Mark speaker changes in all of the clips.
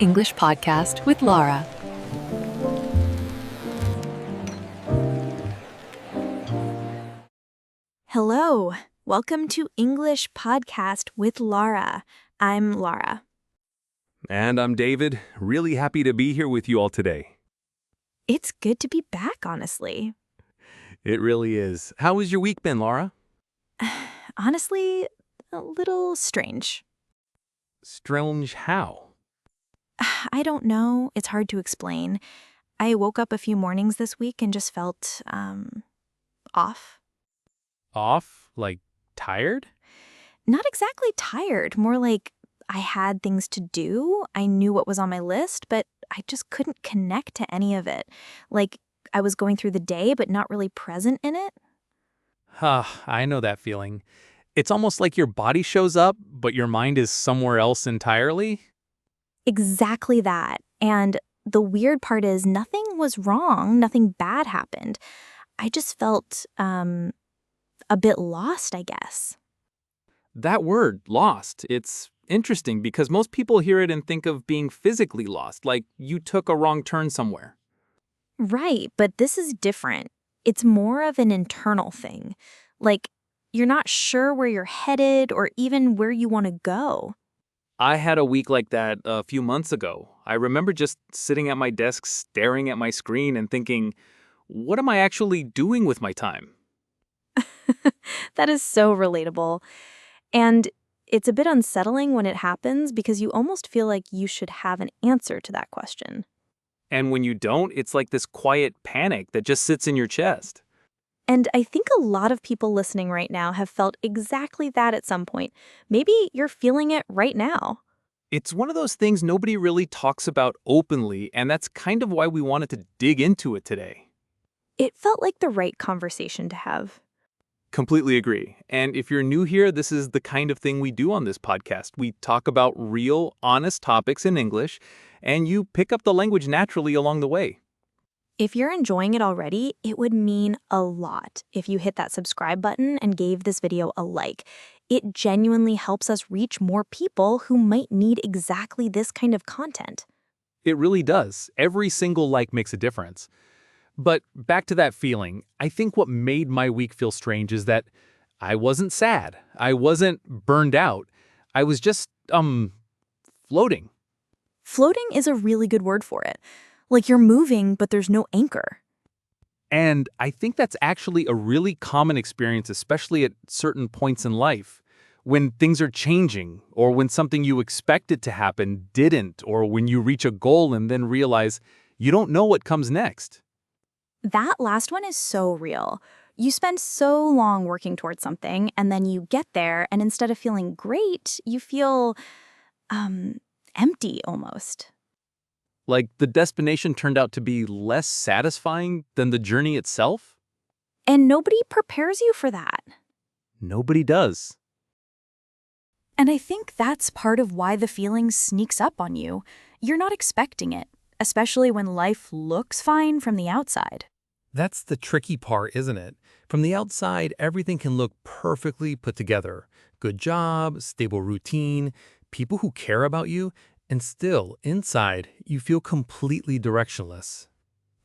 Speaker 1: English Podcast with Lara.
Speaker 2: Hello, welcome to English Podcast with Lara. I'm Lara.
Speaker 3: And I'm David. Really happy to be here with you all today.
Speaker 2: It's good to be back, honestly.
Speaker 3: It really is. How has your week been, Laura?
Speaker 2: Honestly, a little strange.
Speaker 3: Strange how?
Speaker 2: I don't know. It's hard to explain. I woke up a few mornings this week and just felt, off.
Speaker 3: Off? Like tired?
Speaker 2: Not exactly tired, more like I had things to do. I knew what was on my list, but I just couldn't connect to any of it. Like I was going through the day, but not really present in it.
Speaker 3: I know that feeling. It's almost like your body shows up, but your mind is somewhere else entirely.
Speaker 2: Exactly that. And the weird part is nothing was wrong. Nothing bad happened. I just felt a bit lost, I guess.
Speaker 3: That word, lost, it's interesting because most people hear it and think of being physically lost, like you took a wrong turn somewhere.
Speaker 2: Right, but this is different. It's more of an internal thing. Like, you're not sure where you're headed or even where you want to go.
Speaker 3: I had a week like that a few months ago. I remember just sitting at my desk, staring at my screen and thinking, what am I actually doing with my time?
Speaker 2: That is so relatable. And it's a bit unsettling when it happens because you almost feel like you should have an answer to that question.
Speaker 3: And when you don't, it's like this quiet panic that just sits in your chest.
Speaker 2: And I think a lot of people listening right now have felt exactly that at some point. Maybe you're feeling it right now.
Speaker 3: It's one of those things nobody really talks about openly, and that's kind of why we wanted to dig into it today.
Speaker 2: It felt like the right conversation to have.
Speaker 3: Completely agree. And if you're new here, this is the kind of thing we do on this podcast. We talk about real, honest topics in English, and you pick up the language naturally along the way.
Speaker 2: If you're enjoying it already, it would mean a lot if you hit that subscribe button and gave this video a like. It genuinely helps us reach more people who might need exactly this kind of content.
Speaker 3: It really does. Every single like makes a difference. But back to that feeling, I think what made my week feel strange is that I wasn't sad. I wasn't burned out. I was just, floating.
Speaker 2: Floating is a really good word for it. Like you're moving, but there's no anchor.
Speaker 3: And I think that's actually a really common experience, especially at certain points in life. When things are changing, or when something you expected to happen didn't, or when you reach a goal and then realize you don't know what comes next.
Speaker 2: That last one is so real. You spend so long working towards something, and then you get there, and instead of feeling great, you feel, empty almost.
Speaker 3: Like the destination turned out to be less satisfying than the journey itself?
Speaker 2: And nobody prepares you for that.
Speaker 3: Nobody does.
Speaker 2: And I think that's part of why the feeling sneaks up on you. You're not expecting it, especially when life looks fine from the outside.
Speaker 4: That's the tricky part, isn't it? From the outside, everything can look perfectly put together. Good job, stable routine, people who care about you, and still, inside, you feel completely directionless.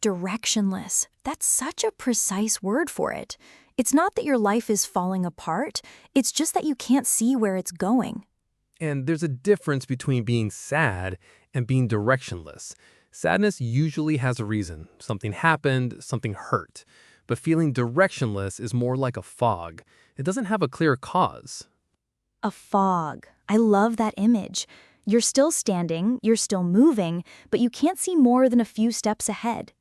Speaker 2: Directionless. That's such a precise word for it. It's not that your life is falling apart. It's just that you can't see where it's going.
Speaker 4: And there's a difference between being sad and being directionless. Sadness usually has a reason. Something happened, something hurt. But feeling directionless is more like a fog. It doesn't have a clear cause.
Speaker 2: A fog. I love that image. You're still standing, you're still moving, but you can't see more than a few steps ahead.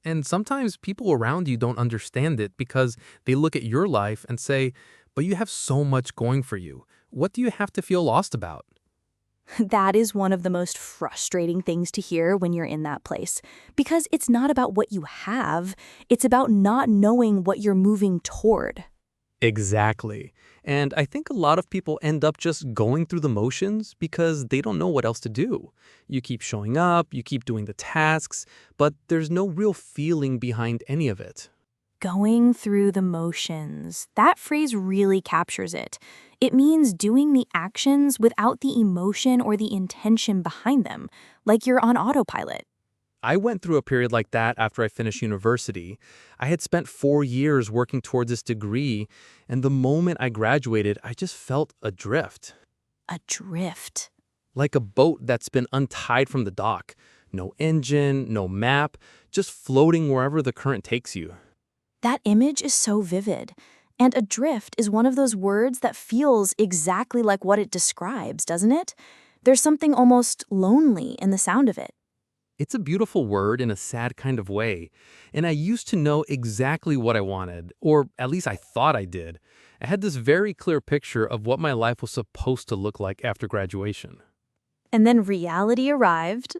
Speaker 4: And sometimes people around you don't understand it because they look at your life and say, but you have so much going for you. What do you have to feel lost about?
Speaker 2: That is one of the most frustrating things to hear when you're in that place. Because it's not about what you have, it's about not knowing what you're moving toward.
Speaker 4: Exactly. And I think a lot of people end up just going through the motions because they don't know what else to do. You keep showing up, you keep doing the tasks, but there's no real feeling behind any of it.
Speaker 2: Going through the motions. That phrase really captures it. It means doing the actions without the emotion or the intention behind them, like you're on autopilot.
Speaker 4: I went through a period like that after I finished university. I had spent 4 years working towards this degree, and the moment I graduated, I just felt adrift.
Speaker 2: Adrift.
Speaker 4: Like a boat that's been untied from the dock. No engine, no map, just floating wherever the current takes you.
Speaker 2: That image is so vivid. And adrift is one of those words that feels exactly like what it describes, doesn't it? There's something almost lonely in the sound of it.
Speaker 4: It's a beautiful word in a sad kind of way, and I used to know exactly what I wanted, or at least I thought I did. I had this very clear picture of what my life was supposed to look like after graduation.
Speaker 2: And then reality arrived.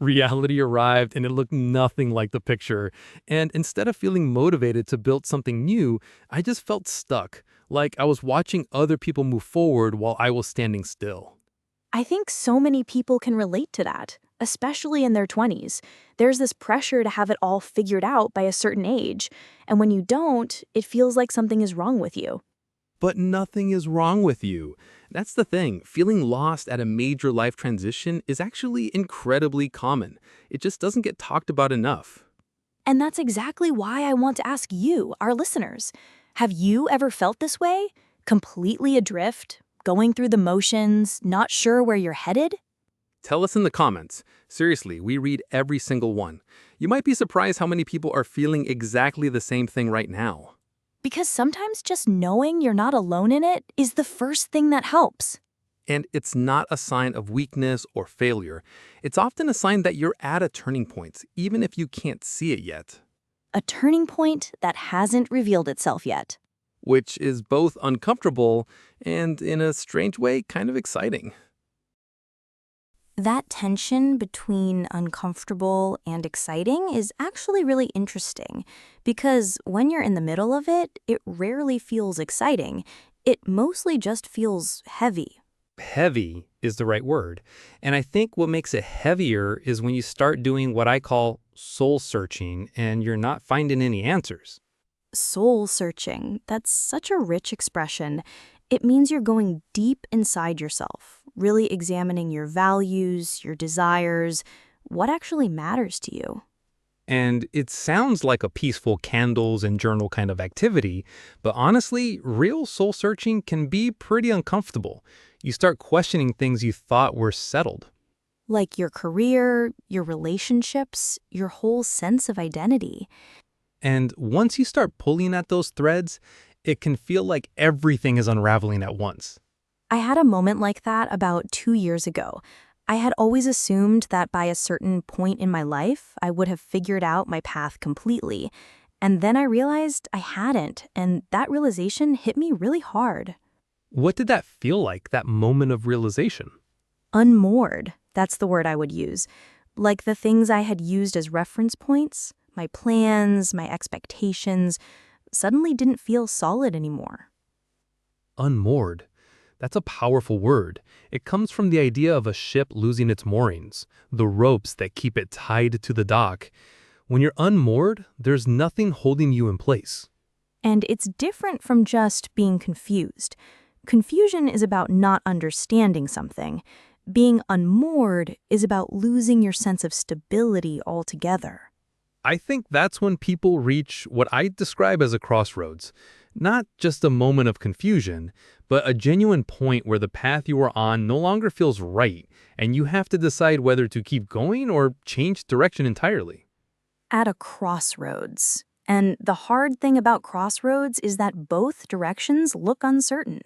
Speaker 4: Reality arrived and it looked nothing like the picture. And instead of feeling motivated to build something new, I just felt stuck, like I was watching other people move forward while I was standing still.
Speaker 2: I think so many people can relate to that, especially in their 20s. There's this pressure to have it all figured out by a certain age, and when you don't, it feels like something is wrong with you.
Speaker 4: But nothing is wrong with you. That's the thing. Feeling lost at a major life transition is actually incredibly common. It just doesn't get talked about enough.
Speaker 2: And that's exactly why I want to ask you, our listeners. Have you ever felt this way? Completely adrift? Going through the motions? Not sure where you're headed?
Speaker 4: Tell us in the comments. Seriously, we read every single one. You might be surprised how many people are feeling exactly the same thing right now.
Speaker 2: Because sometimes just knowing you're not alone in it is the first thing that helps.
Speaker 4: And it's not a sign of weakness or failure. It's often a sign that you're at a turning point, even if you can't see it yet.
Speaker 2: A turning point that hasn't revealed itself yet.
Speaker 4: Which is both uncomfortable and, in a strange way, kind of exciting.
Speaker 2: That tension between uncomfortable and exciting is actually really interesting because when you're in the middle of it, it rarely feels exciting. It mostly just feels heavy.
Speaker 4: Heavy is the right word. And I think what makes it heavier is when you start doing what I call soul searching and you're not finding any answers.
Speaker 2: Soul searching, that's such a rich expression. It means you're going deep inside yourself, really examining your values, your desires, what actually matters to you.
Speaker 4: And it sounds like a peaceful candles and journal kind of activity, but honestly, real soul searching can be pretty uncomfortable. You start questioning things you thought were settled.
Speaker 2: Like your career, your relationships, your whole sense of identity.
Speaker 4: And once you start pulling at those threads, it can feel like everything is unraveling at once.
Speaker 2: I had a moment like that about 2 years ago. I had always assumed that by a certain point in my life, I would have figured out my path completely. And then I realized I hadn't, and that realization hit me really hard.
Speaker 4: What did that feel like, that moment of realization?
Speaker 2: Unmoored, that's the word I would use. Like the things I had used as reference points, my plans, my expectations, suddenly didn't feel solid anymore.
Speaker 4: Unmoored. That's a powerful word. It comes from the idea of a ship losing its moorings, the ropes that keep it tied to the dock. When you're unmoored, there's nothing holding you in place.
Speaker 2: And it's different from just being confused. Confusion is about not understanding something. Being unmoored is about losing your sense of stability altogether.
Speaker 4: I think that's when people reach what I describe as a crossroads. Not just a moment of confusion, but a genuine point where the path you are on no longer feels right, and you have to decide whether to keep going or change direction entirely.
Speaker 2: At a crossroads. And the hard thing about crossroads is that both directions look uncertain.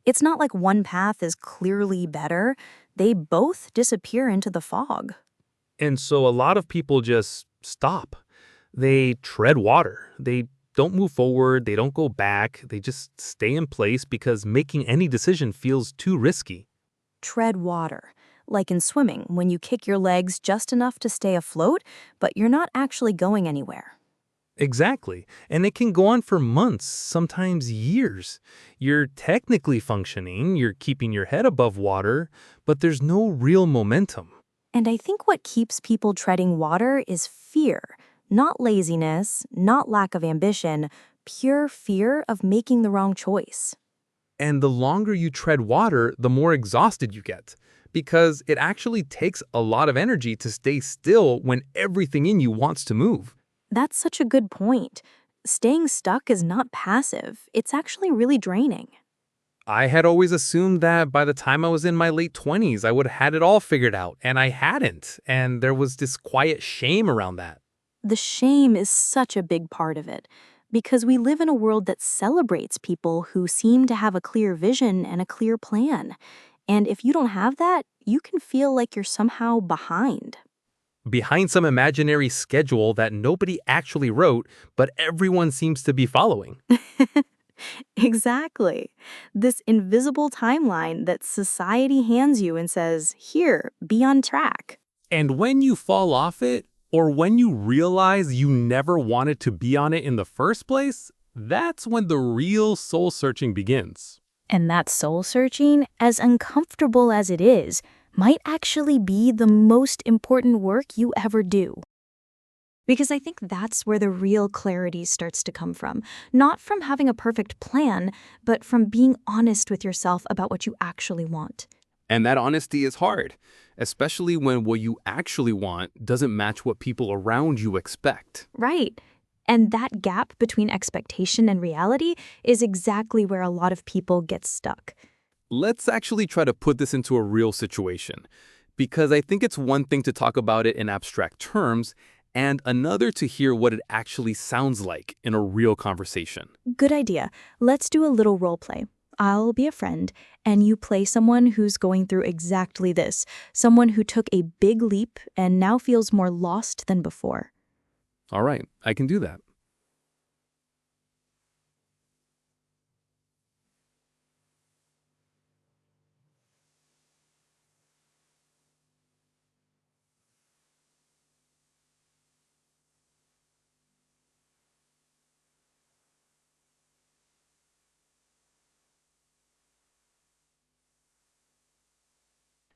Speaker 2: It's not like one path is clearly better. They both disappear into the fog.
Speaker 4: And so a lot of people just stop. They tread water. They don't move forward. They don't go back. They just stay in place because making any decision feels too risky.
Speaker 2: Tread water. Like in swimming, when you kick your legs just enough to stay afloat, but you're not actually going anywhere.
Speaker 4: Exactly. And it can go on for months, sometimes years. You're technically functioning, you're keeping your head above water, but there's no real momentum.
Speaker 2: And I think what keeps people treading water is fear. Not laziness, not lack of ambition, pure fear of making the wrong choice.
Speaker 4: And the longer you tread water, the more exhausted you get, because it actually takes a lot of energy to stay still when everything in you wants to move.
Speaker 2: That's such a good point. Staying stuck is not passive. It's actually really draining.
Speaker 4: I had always assumed that by the time I was in my late 20s, I would have had it all figured out, and I hadn't, and there was this quiet shame around that.
Speaker 2: The shame is such a big part of it, because we live in a world that celebrates people who seem to have a clear vision and a clear plan. And if you don't have that, you can feel like you're somehow behind.
Speaker 4: Behind some imaginary schedule that nobody actually wrote, but everyone seems to be following.
Speaker 2: Exactly. This invisible timeline that society hands you and says, here, be on track.
Speaker 4: And when you fall off it, or when you realize you never wanted to be on it in the first place, that's when the real soul-searching begins.
Speaker 2: And that soul searching, as uncomfortable as it is, might actually be the most important work you ever do. Because I think that's where the real clarity starts to come from. Not from having a perfect plan, but from being honest with yourself about what you actually want.
Speaker 3: And that honesty is hard, especially when what you actually want doesn't match what people around you expect.
Speaker 2: Right. And that gap between expectation and reality is exactly where a lot of people get stuck.
Speaker 3: Let's actually try to put this into a real situation, because I think it's one thing to talk about it in abstract terms and another to hear what it actually sounds like in a real conversation.
Speaker 2: Good idea. Let's do a little role play. I'll be a friend, and you play someone who's going through exactly this, someone who took a big leap and now feels more lost than before.
Speaker 3: All right, I can do that.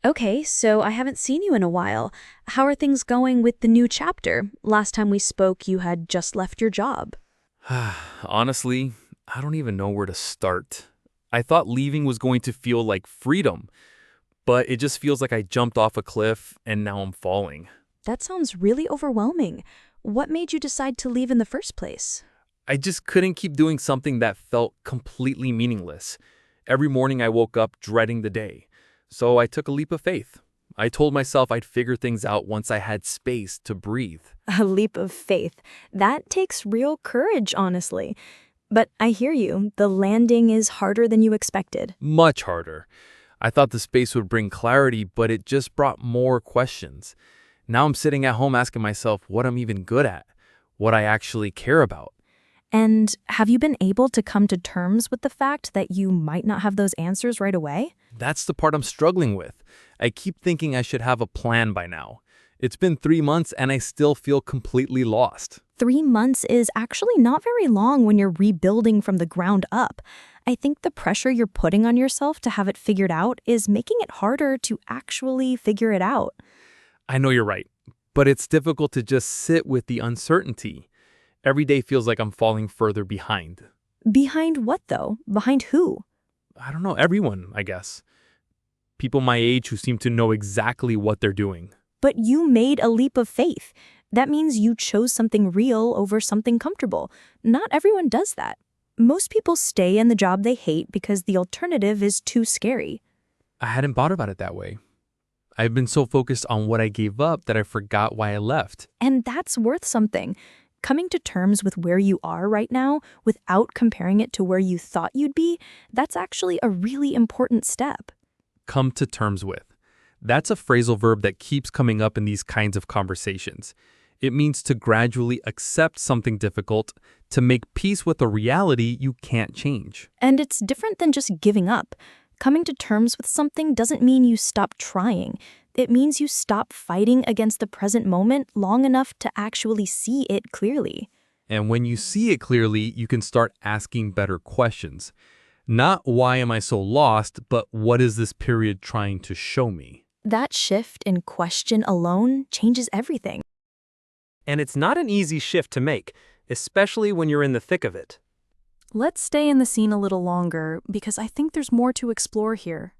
Speaker 2: Okay, so I haven't seen you in a while. How are things going with the new chapter? Last time we spoke, you had just left your job.
Speaker 3: Honestly, I don't even know where to start. I thought leaving was going to feel like freedom, but it just feels like I jumped off a cliff and now I'm falling.
Speaker 2: That sounds really overwhelming. What made you decide to leave in the first place?
Speaker 3: I just couldn't keep doing something that felt completely meaningless. Every morning I woke up dreading the day. So I took a leap of faith. I told myself I'd figure things out once I had space to breathe.
Speaker 2: A leap of faith. That takes real courage, honestly. But I hear you. The landing is harder than you expected.
Speaker 3: Much harder. I thought the space would bring clarity, but it just brought more questions. Now I'm sitting at home asking myself what I'm even good at, what I actually care about.
Speaker 2: And have you been able to come to terms with the fact that you might not have those answers right away?
Speaker 3: That's the part I'm struggling with. I keep thinking I should have a plan by now. It's been 3 months and I still feel completely lost.
Speaker 2: 3 months is actually not very long when you're rebuilding from the ground up. I think the pressure you're putting on yourself to have it figured out is making it harder to actually figure it out.
Speaker 3: I know you're right, but it's difficult to just sit with the uncertainty. Every day feels like I'm falling further behind.
Speaker 2: Behind what, though? Behind who?
Speaker 3: I don't know, everyone, I guess. People my age who seem to know exactly what they're doing.
Speaker 2: But you made a leap of faith. That means you chose something real over something comfortable. Not everyone does that. Most people stay in the job they hate because the alternative is too scary.
Speaker 3: I hadn't thought about it that way. I've been so focused on what I gave up that I forgot why I left.
Speaker 2: And that's worth something. Coming to terms with where you are right now without comparing it to where you thought you'd be, that's actually a really important step.
Speaker 3: Come to terms with. That's a phrasal verb that keeps coming up in these kinds of conversations. It means to gradually accept something difficult, to make peace with a reality you can't change.
Speaker 2: And it's different than just giving up. Coming to terms with something doesn't mean you stop trying. It means you stop fighting against the present moment long enough to actually see it clearly.
Speaker 3: And when you see it clearly, you can start asking better questions. Not why am I so lost, but what is this period trying to show me?
Speaker 2: That shift in question alone changes everything.
Speaker 5: And it's not an easy shift to make, especially when you're in the thick of it.
Speaker 2: Let's stay in the scene a little longer because I think there's more to explore here.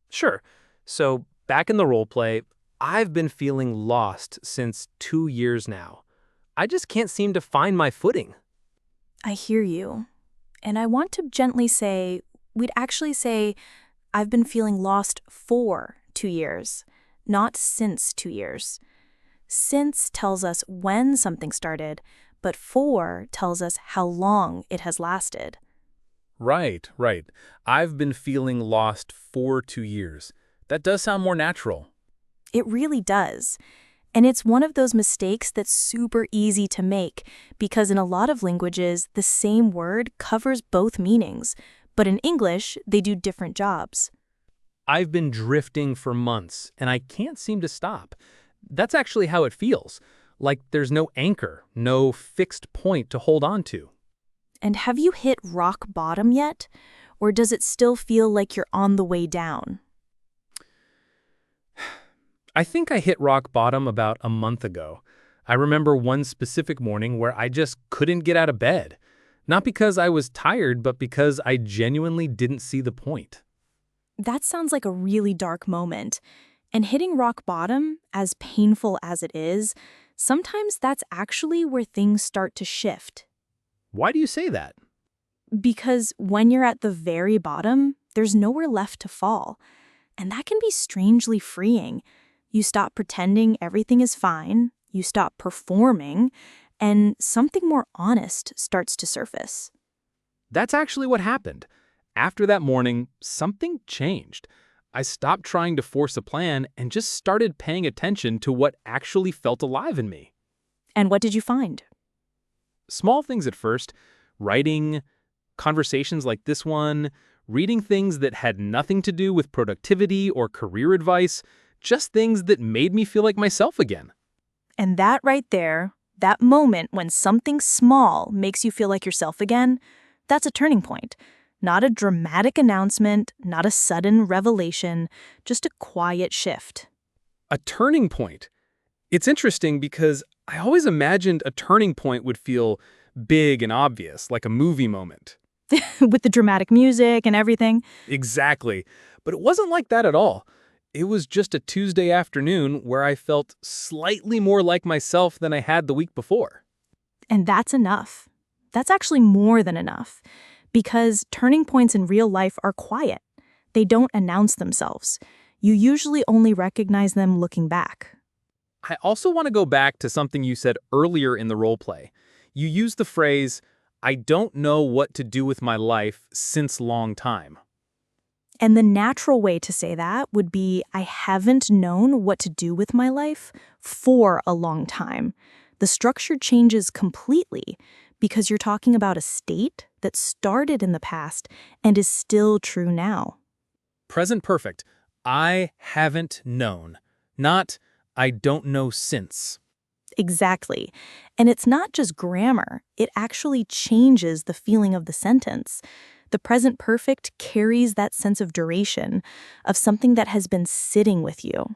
Speaker 5: Sure. So, back in the role play, I've been feeling lost since 2 years now. I just can't seem to find my footing.
Speaker 2: I hear you. And I want to gently say, we'd actually say, I've been feeling lost for 2 years, not since 2 years. Since tells us when something started, but for tells us how long it has lasted.
Speaker 3: Right. I've been feeling lost for 2 years. That does sound more natural.
Speaker 2: It really does. And it's one of those mistakes that's super easy to make because in a lot of languages, the same word covers both meanings, but in English, they do different jobs.
Speaker 3: I've been drifting for months, and I can't seem to stop. That's actually how it feels. Like there's no anchor, no fixed point to hold on to.
Speaker 2: And have you hit rock bottom yet? Or does it still feel like you're on the way down?
Speaker 3: I think I hit rock bottom about a month ago. I remember one specific morning where I just couldn't get out of bed. Not because I was tired, but because I genuinely didn't see the point.
Speaker 2: That sounds like a really dark moment. And hitting rock bottom, as painful as it is, sometimes that's actually where things start to shift.
Speaker 3: Why do you say that?
Speaker 2: Because when you're at the very bottom, there's nowhere left to fall. And that can be strangely freeing. You stop pretending everything is fine, you stop performing, and something more honest starts to surface.
Speaker 3: That's actually what happened. After that morning, something changed. I stopped trying to force a plan and just started paying attention to what actually felt alive in me.
Speaker 2: And what did you find?
Speaker 3: Small things at first, writing, conversations like this one, reading things that had nothing to do with productivity or career advice, just things that made me feel like myself again.
Speaker 2: And that right there, that moment when something small makes you feel like yourself again, that's a turning point. Not a dramatic announcement, not a sudden revelation, just a quiet shift.
Speaker 3: A turning point. It's interesting because I always imagined a turning point would feel big and obvious, like a movie moment.
Speaker 2: With the dramatic music and everything.
Speaker 3: Exactly. But it wasn't like that at all. It was just a Tuesday afternoon where I felt slightly more like myself than I had the week before.
Speaker 2: And that's enough. That's actually more than enough. Because turning points in real life are quiet. They don't announce themselves. You usually only recognize them looking back.
Speaker 3: I also want to go back to something you said earlier in the role play. You used the phrase, "I don't know what to do with my life since long time."
Speaker 2: And the natural way to say that would be, I haven't known what to do with my life for a long time. The structure changes completely because you're talking about a state that started in the past and is still true now.
Speaker 3: Present perfect. I haven't known. Not, I don't know since.
Speaker 2: Exactly. And it's not just grammar. It actually changes the feeling of the sentence. The present perfect carries that sense of duration, of something that has been sitting with you.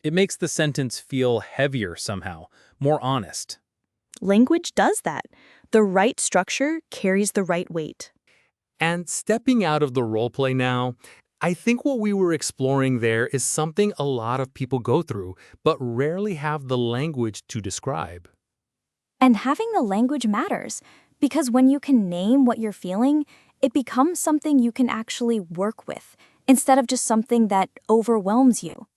Speaker 3: It makes the sentence feel heavier somehow, more honest.
Speaker 2: Language does that. The right structure carries the right weight.
Speaker 4: And stepping out of the role play now, I think what we were exploring there is something a lot of people go through, but rarely have the language to describe.
Speaker 6: And having the language matters, because when you can name what you're feeling, it becomes something you can actually work with, instead of just something that overwhelms you.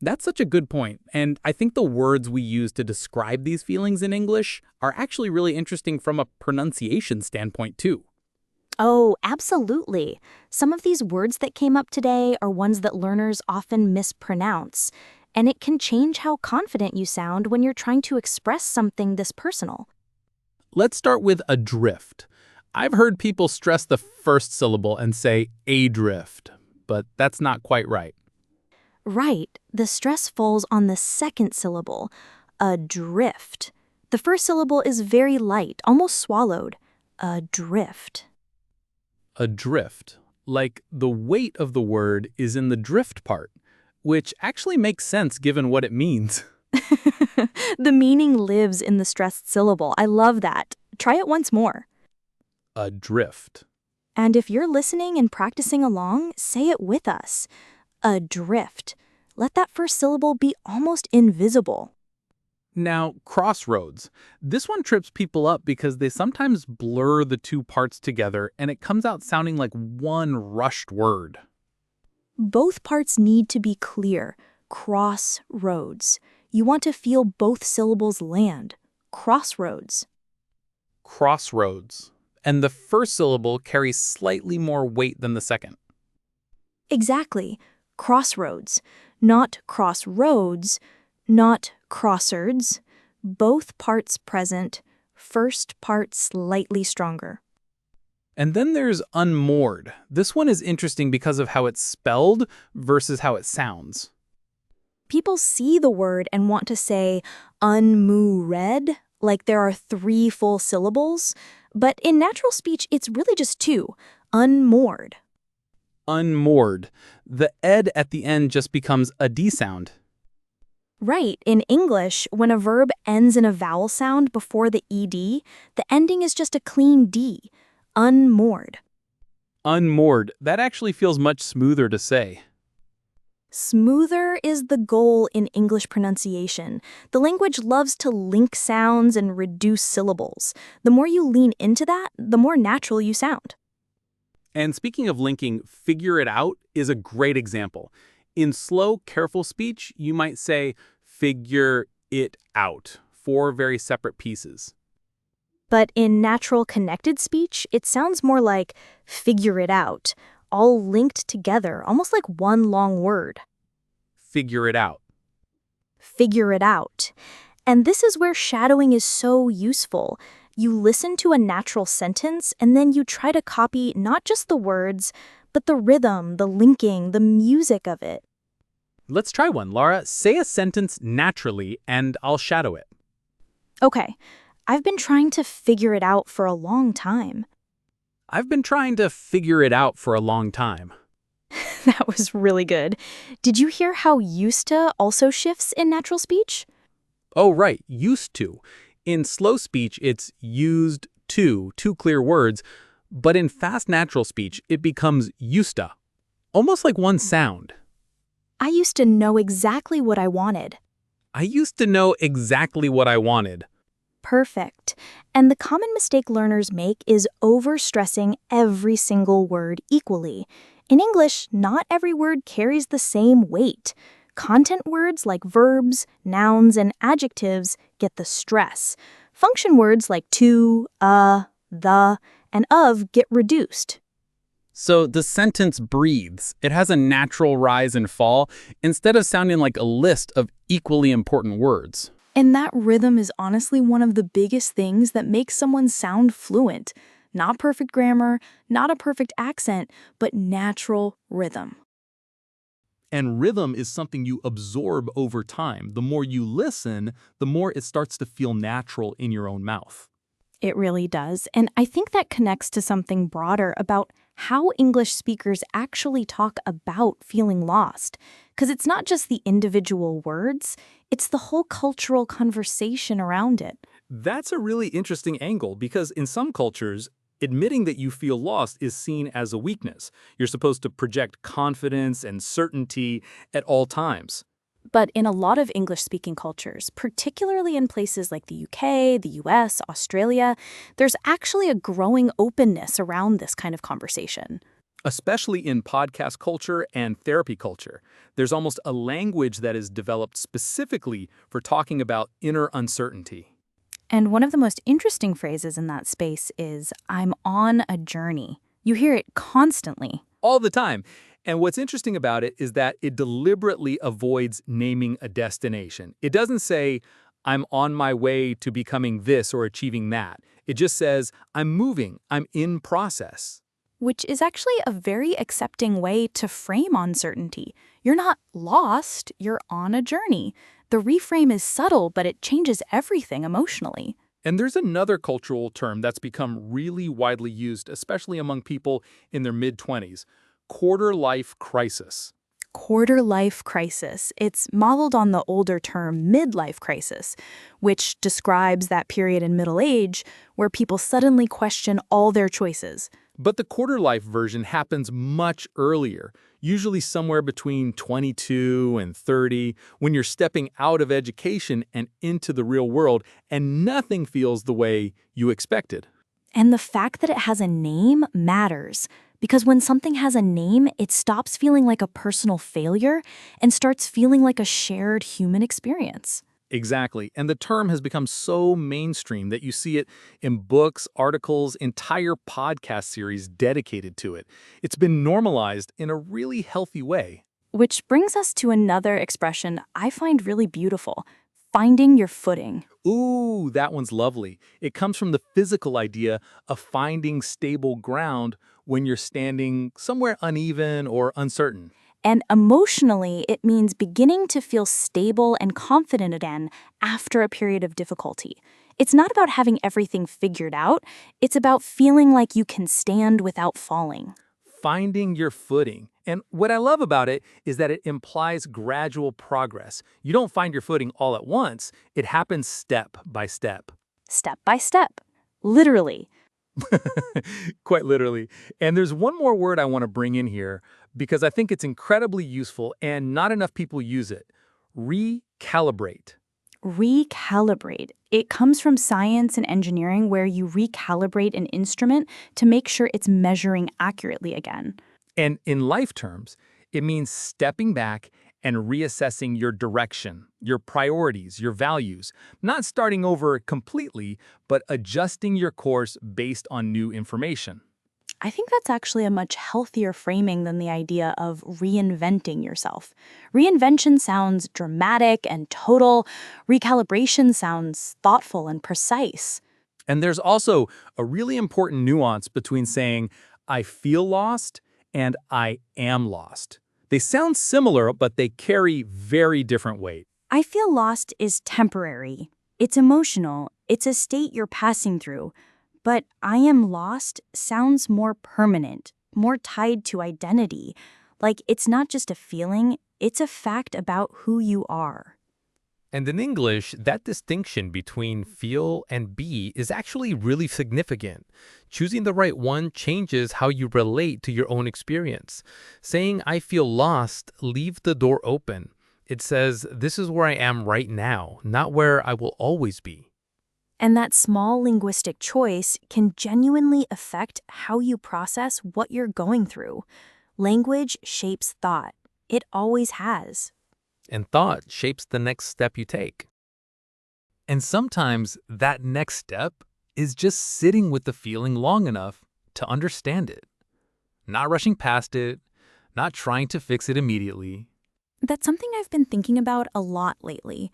Speaker 7: That's such a good point, and I think the words we use to describe these feelings in English are actually really interesting from a pronunciation standpoint, too.
Speaker 6: Oh, absolutely. Some of these words that came up today are ones that learners often mispronounce, and it can change how confident you sound when you're trying to express something this personal.
Speaker 7: Let's start with adrift. I've heard people stress the first syllable and say adrift, but that's not quite right.
Speaker 6: Right, the stress falls on the second syllable, adrift. The first syllable is very light, almost swallowed. Adrift.
Speaker 7: Adrift, like the weight of the word is in the drift part, which actually makes sense given what it means.
Speaker 2: The meaning lives in the stressed syllable. I love that. Try it once more.
Speaker 3: Adrift.
Speaker 2: And if you're listening and practicing along, say it with us. Adrift. Let that first syllable be almost invisible.
Speaker 3: Now, crossroads. This one trips people up because they sometimes blur the two parts together and it comes out sounding like one rushed word.
Speaker 2: Both parts need to be clear. Crossroads. You want to feel both syllables land. Crossroads.
Speaker 3: Crossroads. And the first syllable carries slightly more weight than the second.
Speaker 2: Exactly. Crossroads. Not crossroads, not crossards. Both parts present, first part slightly stronger.
Speaker 3: And then there's unmoored. This one is interesting because of how it's spelled versus how it sounds.
Speaker 2: People see the word and want to say unmoored, like there are 3 full syllables, but in natural speech it's really just 2, unmoored.
Speaker 3: Unmoored. The ed at the end just becomes a D sound.
Speaker 2: Right, in English, when a verb ends in a vowel sound before the ed, the ending is just a clean D, unmoored.
Speaker 3: Unmoored. That actually feels much smoother to say.
Speaker 2: Smoother is the goal in English pronunciation. The language loves to link sounds and reduce syllables. The more you lean into that, the more natural you sound.
Speaker 3: And speaking of linking, figure it out is a great example. In slow, careful speech, you might say, figure it out, 4 very separate pieces.
Speaker 2: But in natural connected speech, it sounds more like figure it out, all linked together, almost like one long word.
Speaker 3: Figure it out.
Speaker 2: Figure it out. And this is where shadowing is so useful. You listen to a natural sentence and then you try to copy not just the words, but the rhythm, the linking, the music of it.
Speaker 3: Let's try one, Lara. Say a sentence naturally and I'll shadow it.
Speaker 2: Okay, I've been trying to figure it out for a long time.
Speaker 3: I've been trying to figure it out for a long time.
Speaker 2: That was really good. Did you hear how used to also shifts in natural speech?
Speaker 3: Oh, right, used to. In slow speech, it's used to, 2 clear words, but in fast natural speech, it becomes used to, almost like one sound.
Speaker 2: I used to know exactly what I wanted.
Speaker 3: I used to know exactly what I wanted.
Speaker 2: Perfect. And the common mistake learners make is overstressing every single word equally. In English, not every word carries the same weight. Content words like verbs, nouns, and adjectives get the stress. Function words like to, the, and of get reduced.
Speaker 3: So the sentence breathes. It has a natural rise and fall instead of sounding like a list of equally important words.
Speaker 2: And that rhythm is honestly one of the biggest things that makes someone sound fluent. Not perfect grammar, not a perfect accent, but natural rhythm.
Speaker 3: And rhythm is something you absorb over time. The more you listen, the more it starts to feel natural in your own mouth.
Speaker 2: It really does. And I think that connects to something broader about how English speakers actually talk about feeling lost. Because it's not just the individual words, it's the whole cultural conversation around it.
Speaker 5: That's a really interesting angle because in some cultures, admitting that you feel lost is seen as a weakness. You're supposed to project confidence and certainty at all times.
Speaker 2: But in a lot of English-speaking cultures, particularly in places like the UK, the US, Australia, there's actually a growing openness around this kind of conversation.
Speaker 5: Especially in podcast culture and therapy culture. There's almost a language that is developed specifically for talking about inner uncertainty.
Speaker 2: And one of the most interesting phrases in that space is, I'm on a journey. You hear it constantly.
Speaker 5: All the time. And what's interesting about it is that it deliberately avoids naming a destination. It doesn't say, I'm on my way to becoming this or achieving that. It just says, I'm moving, I'm in process.
Speaker 2: Which is actually a very accepting way to frame uncertainty. You're not lost, you're on a journey. The reframe is subtle, but it changes everything emotionally.
Speaker 5: And there's another cultural term that's become really widely used, especially among people in their mid-20s, quarter-life crisis.
Speaker 2: quarter-life crisis. It's modeled on the older term midlife crisis, which describes that period in middle age where people suddenly question all their choices.
Speaker 5: But the quarter-life version happens much earlier, usually somewhere between 22 and 30, when you're stepping out of education and into the real world, and nothing feels the way you expected.
Speaker 6: And the fact that it has a name matters, because when something has a name, it stops feeling like a personal failure and starts feeling like a shared human experience.
Speaker 5: Exactly. And the term has become so mainstream that you see it in books, articles, entire podcast series dedicated to it. It's been normalized in a really healthy way.
Speaker 6: Which brings us to another expression I find really beautiful: finding your footing.
Speaker 5: Ooh, that one's lovely. It comes from the physical idea of finding stable ground when you're standing somewhere uneven or uncertain.
Speaker 6: And emotionally, it means beginning to feel stable and confident again after a period of difficulty. It's not about having everything figured out. It's about feeling like you can stand without falling.
Speaker 5: Finding your footing. And what I love about it is that it implies gradual progress. You don't find your footing all at once. It happens step by step.
Speaker 6: Step by step. Literally.
Speaker 5: Quite literally. And there's one more word I want to bring in here because I think it's incredibly useful and not enough people use it. Recalibrate.
Speaker 6: Recalibrate. It comes from science and engineering, where you recalibrate an instrument to make sure it's measuring accurately again.
Speaker 5: And in life terms, it means stepping back and reassessing your direction, your priorities, your values, not starting over completely, but adjusting your course based on new information.
Speaker 6: I think that's actually a much healthier framing than the idea of reinventing yourself. Reinvention sounds dramatic and total. Recalibration sounds thoughtful and precise.
Speaker 5: And there's also a really important nuance between saying, I feel lost and I am lost. They sound similar, but they carry very different weight.
Speaker 6: I feel lost is temporary. It's emotional. It's a state you're passing through. But I am lost sounds more permanent, more tied to identity. Like it's not just a feeling, it's a fact about who you are.
Speaker 4: And in English, that distinction between feel and be is actually really significant. Choosing the right one changes how you relate to your own experience. Saying, I feel lost, leaves the door open. It says, this is where I am right now, not where I will always be.
Speaker 6: And that small linguistic choice can genuinely affect how you process what you're going through. Language shapes thought. It always has.
Speaker 4: And thought shapes the next step you take. And sometimes that next step is just sitting with the feeling long enough to understand it. Not rushing past it, not trying to fix it immediately.
Speaker 2: That's something I've been thinking about a lot lately.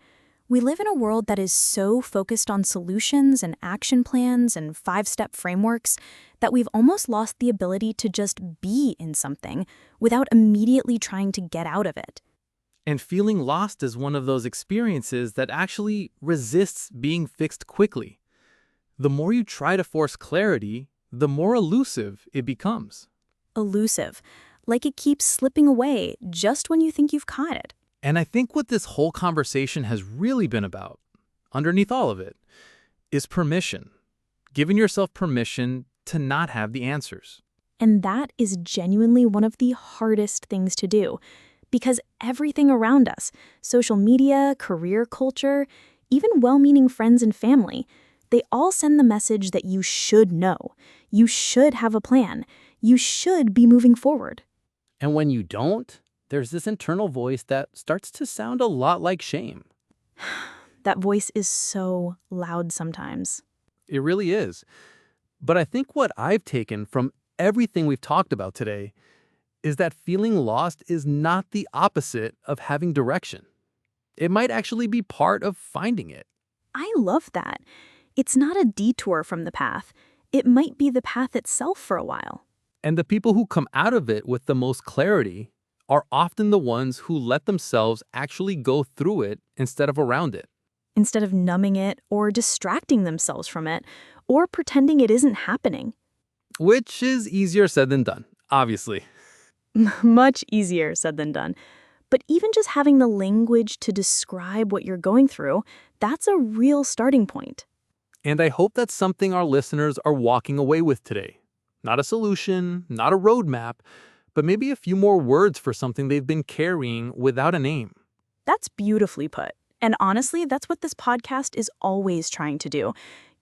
Speaker 2: We live in a world that is so focused on solutions and action plans and 5-step frameworks that we've almost lost the ability to just be in something without immediately trying to get out of it.
Speaker 5: And feeling lost is one of those experiences that actually resists being fixed quickly. The more you try to force clarity, the more elusive it becomes.
Speaker 2: Elusive, like it keeps slipping away just when you think you've caught it.
Speaker 5: And I think what this whole conversation has really been about, underneath all of it, is permission. Giving yourself permission to not have the answers.
Speaker 2: And that is genuinely one of the hardest things to do. Because everything around us, social media, career culture, even well-meaning friends and family, they all send the message that you should know. You should have a plan. You should be moving forward.
Speaker 8: And when you don't, there's this internal voice that starts to sound a lot like shame.
Speaker 2: That voice is so loud sometimes.
Speaker 5: It really is. But I think what I've taken from everything we've talked about today is that feeling lost is not the opposite of having direction. It might actually be part of finding it.
Speaker 2: I love that. It's not a detour from the path. It might be the path itself for a while.
Speaker 5: And the people who come out of it with the most clarity are often the ones who let themselves actually go through it instead of around it.
Speaker 2: Instead of numbing it or distracting themselves from it or pretending it isn't happening.
Speaker 5: Which is easier said than done, obviously.
Speaker 2: Much easier said than done. But even just having the language to describe what you're going through, that's a real starting point.
Speaker 4: And I hope that's something our listeners are walking away with today. Not a solution, not a roadmap, but maybe a few more words for something they've been carrying without a name.
Speaker 2: That's beautifully put. And honestly, that's what this podcast is always trying to do.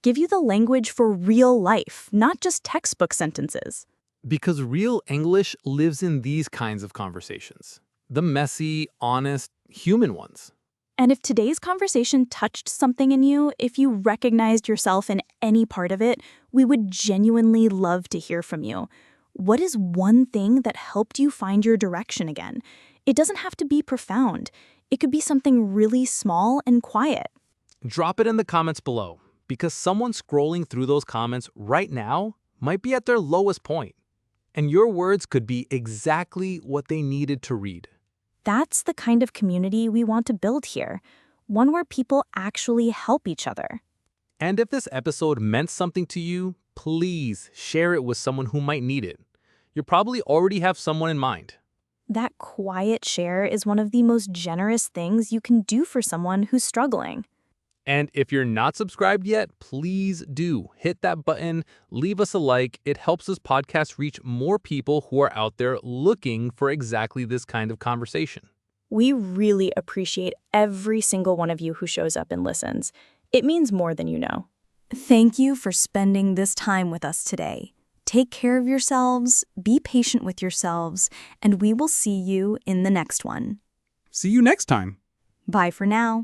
Speaker 2: Give you the language for real life, not just textbook sentences.
Speaker 4: Because real English lives in these kinds of conversations. The messy, honest, human ones.
Speaker 2: And if today's conversation touched something in you, if you recognized yourself in any part of it, we would genuinely love to hear from you. What is one thing that helped you find your direction again? It doesn't have to be profound. It could be something really small and quiet.
Speaker 4: Drop it in the comments below, because someone scrolling through those comments right now might be at their lowest point. And your words could be exactly what they needed to read.
Speaker 2: That's the kind of community we want to build here, one where people actually help each other.
Speaker 4: And if this episode meant something to you, please share it with someone who might need it. You probably already have someone in mind.
Speaker 2: That quiet share is one of the most generous things you can do for someone who's struggling.
Speaker 4: And if you're not subscribed yet, please do hit that button, leave us a like. It helps this podcast reach more people who are out there looking for exactly this kind of conversation.
Speaker 2: We really appreciate every single one of you who shows up and listens. It means more than you know. Thank you for spending this time with us today. Take care of yourselves, be patient with yourselves, and we will see you in the next one.
Speaker 5: See you next time.
Speaker 2: Bye for now.